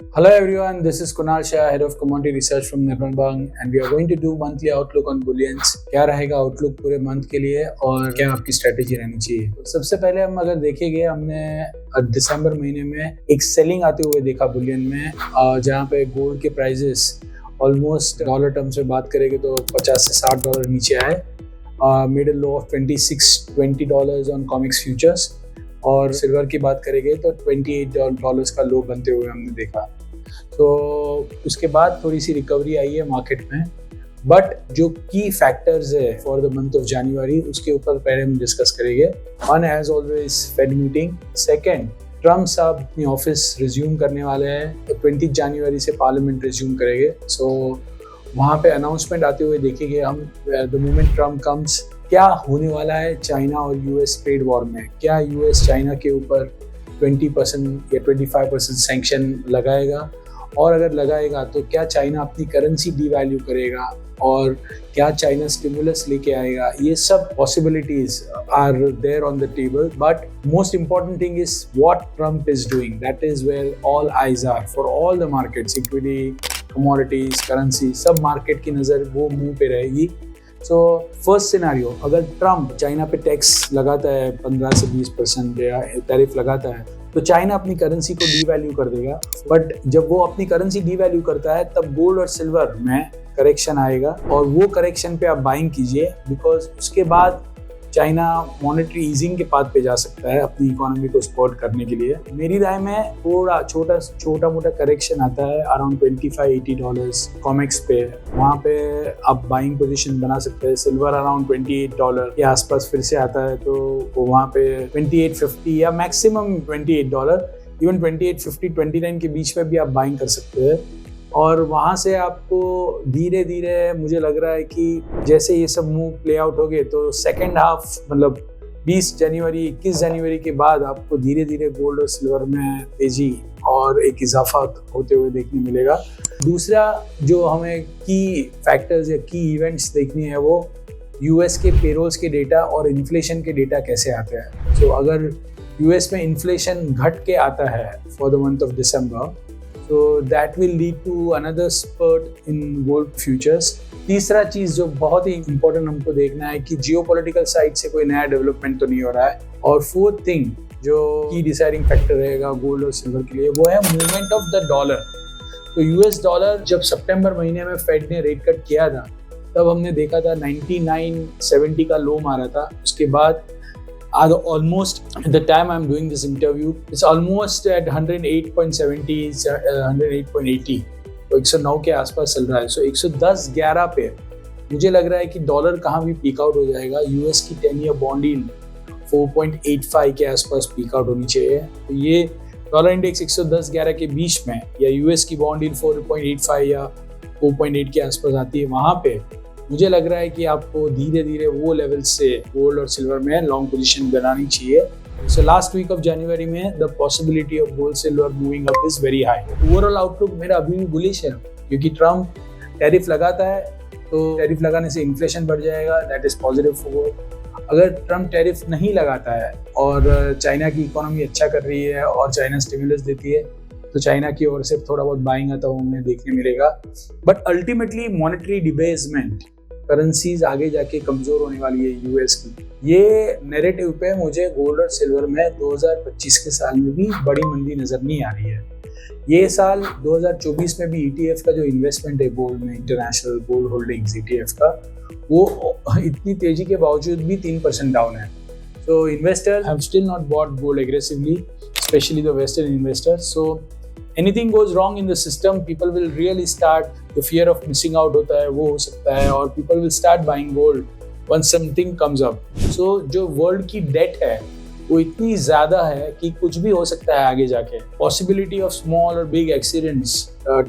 Hello everyone, this is Kunal Shah, Head of Commodity Research from Nirmal Bang, and we are going to do monthly outlook on bullions. क्या रहेगा outlook पूरे month के लिए और क्या आपकी strategy रहनी चाहिए। तो सबसे पहले हम अगर देखेंगे, हमने दिसंबर महीने में एक सेलिंग आते हुए देखा बुलियन में, जहाँ पे गोल्ड के प्राइजेस ऑलमोस्ट डॉलर टर्म्स में बात करेंगे तो 50 से 60 डॉलर नीचे आए, middle low of $26-20 on comics futures, और सिल्वर की बात करेंगे तो $28 का लो बनते हुए हमने देखा। तो उसके बाद थोड़ी सी रिकवरी आई है मार्केट में, बट जो की फैक्टर्स है for the month of January उसके ऊपर पहले हम डिस्कस करेंगे। One, as always, Fed meeting. Second, Trump साहब अपनी ऑफिस रिज्यूम करने वाले हैं, 20 जनवरी से पार्लियामेंट रिज्यूम करेंगे। सो वहाँ पे अनाउंसमेंट आते हुए देखेंगे हम, द मोमेंट ट्रम्प कम्स, क्या होने वाला है चाइना और यूएस ट्रेड वॉर में। क्या यूएस चाइना के ऊपर 20% या 25% सैंक्शन लगाएगा, और अगर लगाएगा तो क्या चाइना अपनी करेंसी डीवैल्यू करेगा, और क्या चाइना स्टिमुलस लेके आएगा। ये सब possibilities are there on the table, but most important thing is what Trump is doing. That is where all eyes are for all the markets, equity, commodities, currency, सब market की नज़र वो मुंह पे रहेगी। सो फर्स्ट सिनेरियो, अगर Trump China पे tax लगाता है 15 से 20% या टैरिफ लगाता है, तो चाइना अपनी करेंसी को डीवैल्यू कर देगा। बट जब वो अपनी करेंसी डीवैल्यू करता है तब गोल्ड और सिल्वर में करेक्शन आएगा, और वो करेक्शन पे आप बाइंग कीजिए, बिकॉज उसके बाद चाइना मॉनेटरी ईजिंग के पाथ पे जा सकता है अपनी इकोनॉमी को सपोर्ट करने के लिए। मेरी राय में थोड़ा छोटा मोटा करेक्शन आता है अराउंड $25-80 कॉमिक्स पे, वहाँ पे आप बाइंग पोजीशन बना सकते हैं। सिल्वर अराउंड $28 के आसपास फिर से आता है, तो वहाँ पे 28.50 या मैक्सिमम $28, इवन 28.50-29 के बीच में भी आप बाइंग कर सकते हैं। और वहाँ से आपको धीरे धीरे मुझे लग रहा है कि जैसे ये सब मूव प्ले आउट हो गए तो सेकेंड हाफ, मतलब 20 जनवरी 21 जनवरी के बाद आपको धीरे धीरे गोल्ड और सिल्वर में तेजी और एक इजाफा होते हुए देखने मिलेगा। दूसरा जो हमें की फैक्टर्स या की इवेंट्स देखनी है, वो यूएस के पेरोल्स के डेटा और इन्फ्लेशन के डेटा कैसे आते हैं। तो अगर यूएस में इन्फ्लेशन घट के आता है for the month of December, so that will lead to another spurt in gold futures। तीसरा चीज़ जो बहुत ही इम्पोर्टेंट हमको देखना है कि जियोपॉलिटिकल साइड से कोई नया डेवलपमेंट तो नहीं हो रहा है। और फोर्थ थिंग जो की डिसाइडिंग फैक्टर रहेगा गोल्ड और सिल्वर के लिए, वो है मूवमेंट ऑफ द डॉलर। तो यूएस डॉलर जब सितंबर महीने में फेड ने रेट कट किया था, तब हमने देखा था 99.70 का लो मारा था। उसके बाद almost at the time I'm doing this interview, it's almost at 108.70, 108.80, तो 109 के आसपास चल रहा है। सो 110-11 पे मुझे लग रहा है कि डॉलर कहाँ भी पीक आउट हो जाएगा। यूएस की 10 ईयर बॉन्ड यील्ड 4.85 के आसपास पीक आउट होनी चाहिए। तो ये डॉलर इंडेक्स 110-11 के बीच में, या यूएस की बॉन्ड यील्ड 4.85 या 4.8 के आसपास आती है, वहाँ पे मुझे लग रहा है कि आपको धीरे धीरे वो लेवल से गोल्ड और सिल्वर में लॉन्ग पोजीशन बनानी चाहिए। सो लास्ट वीक ऑफ जनवरी में the possibility of gold silver moving up is very high. Overall outlook मेरा अभी भी बुलिश है, क्योंकि ट्रम्प टैरिफ लगाता है तो टैरिफ लगाने से इन्फ्लेशन बढ़ जाएगा, that is positive for gold. अगर ट्रम्प टैरिफ नहीं लगाता है और चाइना की इकोनॉमी अच्छा कर रही है और चाइना स्टिमुलस देती है, तो चाइना की ओर से थोड़ा बहुत बाइंग आता हुआ हमें देखने मिलेगा। बट अल्टीमेटली मॉनेटरी डिबेसमेंट, करेंसीज आगे जाके कमजोर होने वाली है यूएस की, ये नैरेटिव पे मुझे गोल्ड और सिल्वर में 2025 के साल में भी बड़ी मंदी नजर नहीं आ रही है। ये साल 2024 में भी ईटीएफ का जो इन्वेस्टमेंट है गोल्ड में, इंटरनेशनल गोल्ड होल्डिंग्स ईटीएफ का, वो इतनी तेजी के बावजूद भी 3% डाउन है। So investors have still not bought gold aggressively, especially the Western investors. So anything goes wrong in the system, people will really start, the fear of missing out होता है वो हो सकता है, और people will start buying gold once something comes up. So जो world की date है वो इतनी ज़्यादा है कि कुछ भी हो सकता है आगे जाके। Possibility of small or big accidents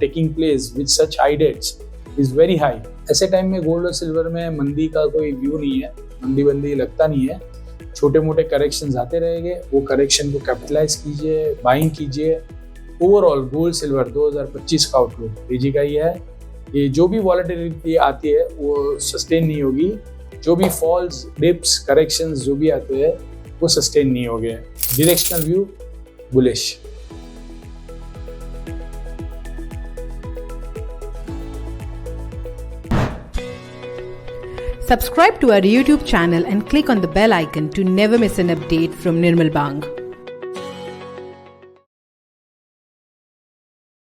taking place with such high debts is very high. ऐसे टाइम में गोल्ड और सिल्वर में मंदी का कोई व्यू नहीं है, मंदी लगता नहीं है। छोटे मोटे करेक्शंस आते रहेंगे, वो करेक्शन को कैपिटलाइज कीजिए, बाइंग कीजिए। ओवरऑल गोल्ड सिल्वर 2025 का आउटलुक तेजी का ही है। ये जो भी वॉलेटिलिटी आती है वो सस्टेन नहीं होगी, जो भी फॉल्स, डिप्स, करेक्शंस जो भी आते हैं वो सस्टेन नहीं होंगे। Directional view bullish. Subscribe to our YouTube channel and click on the bell icon to never miss an update from Nirmal Bang.